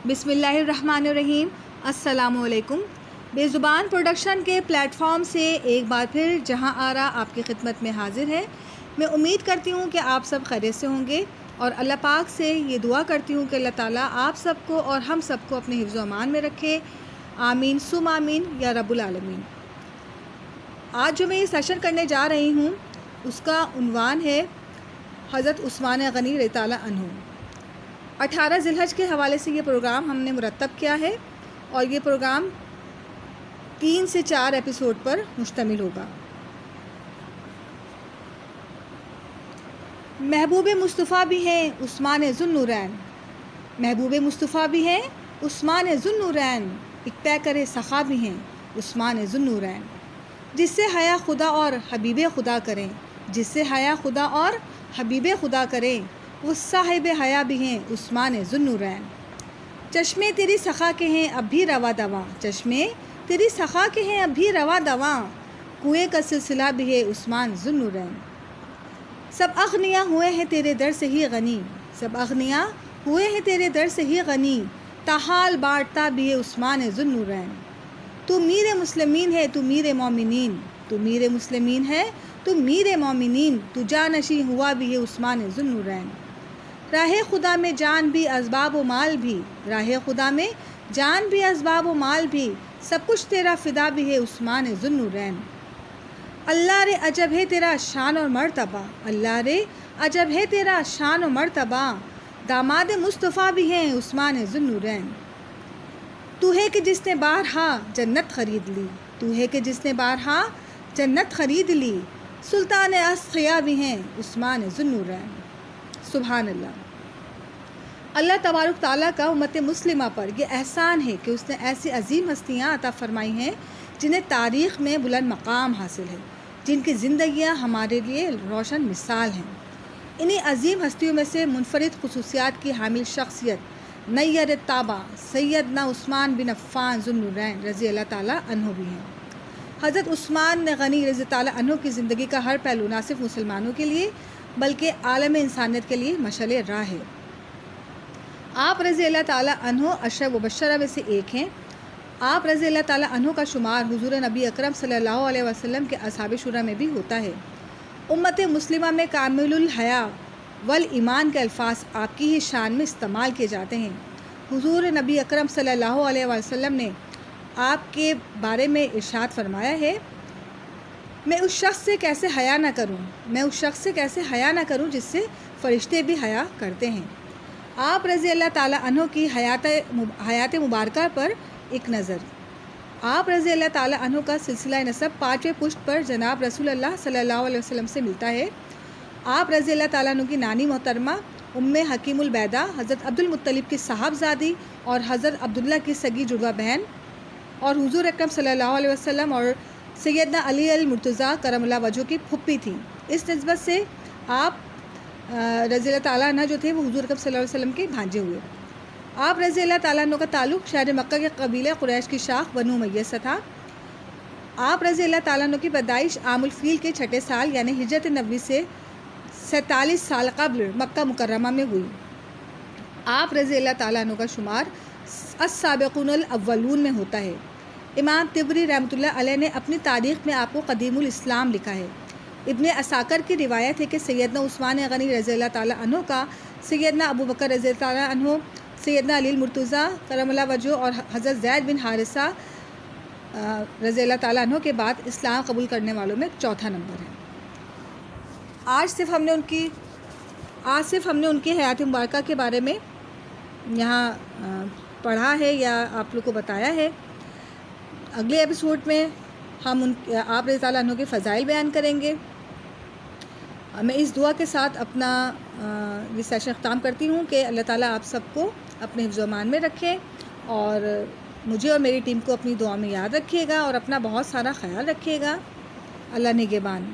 بسم اللہ الرحمن الرحیم۔ السلام علیکم۔ بے زبان پروڈکشن کے پلیٹ فارم سے ایک بار پھر جہاں آرا آپ کی خدمت میں حاضر ہے۔ میں امید کرتی ہوں کہ آپ سب خیریت سے ہوں گے اور اللہ پاک سے یہ دعا کرتی ہوں کہ اللہ تعالیٰ آپ سب کو اور ہم سب کو اپنے حفظ و امان میں رکھے، آمین ثم آمین یا رب العالمین۔ آج جو میں یہ سیشن کرنے جا رہی ہوں اس کا عنوان ہے حضرت عثمان غنی رضی اللہ عنہ۔ 18 ذی الحج کے حوالے سے یہ پروگرام ہم نے مرتب کیا ہے اور یہ پروگرام 3 سے 4 ایپیسوڈ پر مشتمل ہوگا۔ محبوب مصطفیٰ بھی ہیں عثمان ذو النورین، محبوب مصطفیٰ بھی ہیں عثمان ذو النورین، ایک پیکر سخا بھی ہیں عثمان ذو النورین۔ جس سے حیا خدا اور حبیب خدا کریں، جس سے حیا خدا اور حبیب خدا کریں، وہ صاحب حیا بھی ہیں عثمان ذو النورین۔ چشمے تیری سخا کے ہیں اب بھی روا دواں، چشمے تیری سخا کے ہیں اب بھی روا دواں، کنویں کا سلسلہ بھی ہے عثمان ذو النورین۔ سب اغنیا ہوئے ہیں تیرے در سے ہی غنی، سب اغنیا ہوئے ہیں تیرے در سے ہی غنی، تاحال بانٹتا بھی ہے عثمان ذو النورین۔ تو میر مسلمین ہے تو میر مومنین، تو میر مسلمین ہے تو میر مومنین، تو جانشیں ہوا بھی ہے عثمان ذو النورین۔ راہ خدا میں جان بھی اسباب و مال بھی، راہ خدا میں جان بھی اسباب و مال بھی، سب کچھ تیرا فدا بھی ہے عثمان ذو النورین۔ اللہ رے عجب ہے تیرا شان اور مرتبہ، اللہ رے عجب ہے تیرا شان و مرتبہ، داماد مصطفیٰ بھی ہیں عثمان ذو النورین۔ تو ہے کہ جس نے بارہا جنت خرید لی، تو ہے کہ جس نے بارہا جنت خرید لی، سلطان اسقیا بھی ہیں عثمان ذو النورین۔ سبحان اللہ۔ اللہ تبارک تعالیٰ کا امت مسلمہ پر یہ احسان ہے کہ اس نے ایسی عظیم ہستیاں عطا فرمائی ہیں جنہیں تاریخ میں بلند مقام حاصل ہے، جن کی زندگیاں ہمارے لیے روشن مثال ہیں۔ انہی عظیم ہستیوں میں سے منفرد خصوصیات کی حامل شخصیت نیر طابع سیدنا عثمان بن عفان ذو النورین رضی اللہ تعالیٰ عنہ بھی ہیں۔ حضرت عثمان غنی رضی اللہ عنہ کی زندگی کا ہر پہلو نہ صرف مسلمانوں کے لیے بلکہ عالم انسانیت کے لیے مشعل راہ ہے۔ آپ رضی اللہ تعالیٰ عنہ عشرہ مبشرہ میں سے ایک ہیں۔ آپ رضی اللہ تعالیٰ عنہ کا شمار حضور نبی اکرم صلی اللہ علیہ وسلم کے اصحاب شورا میں بھی ہوتا ہے۔ امت مسلمہ میں کامل الحیا والایمان کے الفاظ آپ کی ہی شان میں استعمال کیے جاتے ہیں۔ حضور نبی اکرم صلی اللہ علیہ وسلم نے آپ کے بارے میں ارشاد فرمایا ہے، میں اس شخص سے کیسے حیا نہ کروں، میں اس شخص سے کیسے حیا نہ کروں جس سے فرشتے بھی حیا کرتے ہیں۔ آپ رضی اللہ تعالیٰ عنہ کی حیات مبارکہ پر ایک نظر۔ آپ رضی اللہ تعالیٰ عنہ کا سلسلہ نسب 5ویں پشت پر جناب رسول اللہ صلی اللہ علیہ وسلم سے ملتا ہے۔ آپ رضی اللہ تعالیٰ عنہ کی نانی محترمہ ام حکیم البیدہ حضرت عبد المطلب کی صاحبزادی اور حضرت عبداللہ کی سگی جڑواں بہن اور حضور اکرم صلی اللہ علیہ وسلم اور سیدنا علی المرتضیٰ کرم اللہ وجہہ کی پھپھی تھیں۔ اس نسبت سے آپ رضی اللہ تعالیٰ عنہ جو تھے وہ حضور اکرم صلی اللہ علیہ وسلم کے بھانجے ہوئے۔ آپ رضی اللہ تعالیٰ عنہ کا تعلق شہر مکہ کے قبیلہ قریش کی شاخ بنو امیہ سے تھا۔ آپ رضی اللہ تعالیٰ عنہ کی پیدائش عام الفیل کے 6 سال یعنی ہجرت نبوی سے 47 سال قبل مکہ مکرمہ میں ہوئی۔ آپ رضی اللہ تعالیٰ عنہ کا شمار السابقون الاولون میں ہوتا ہے۔ امام طبری رحمۃ اللہ علیہ نے اپنی تاریخ میں آپ کو قدیم الاسلام لکھا ہے۔ ابن عساکر کی روایت ہے کہ سیدنا عثمان غنی رضی اللہ تعالیٰ عنہ کا سیدنا ابو بکر رضی اللہ تعالیٰ عنہ، سیدنا علی المرتضیٰ کرم اللہ وجہہ اور حضرت زید بن حارثہ رضی اللہ تعالیٰ عنہ کے بعد اسلام قبول کرنے والوں میں 4تھا نمبر ہے۔ آج صرف ہم نے ان کی حیات مبارکہ کے بارے میں یہاں پڑھا ہے یا آپ لوگ کو بتایا ہے۔ اگلے ایپیسوڈ میں ہم آپ رضی اللہ عنہ کے فضائل بیان کریں گے۔ میں اس دعا کے ساتھ اپنا یہ سیشن اختتام کرتی ہوں کہ اللہ تعالیٰ آپ سب کو اپنے حفظ و امان میں رکھے اور مجھے اور میری ٹیم کو اپنی دعا میں یاد رکھیے گا اور اپنا بہت سارا خیال رکھیے گا۔ اللہ نگہبان۔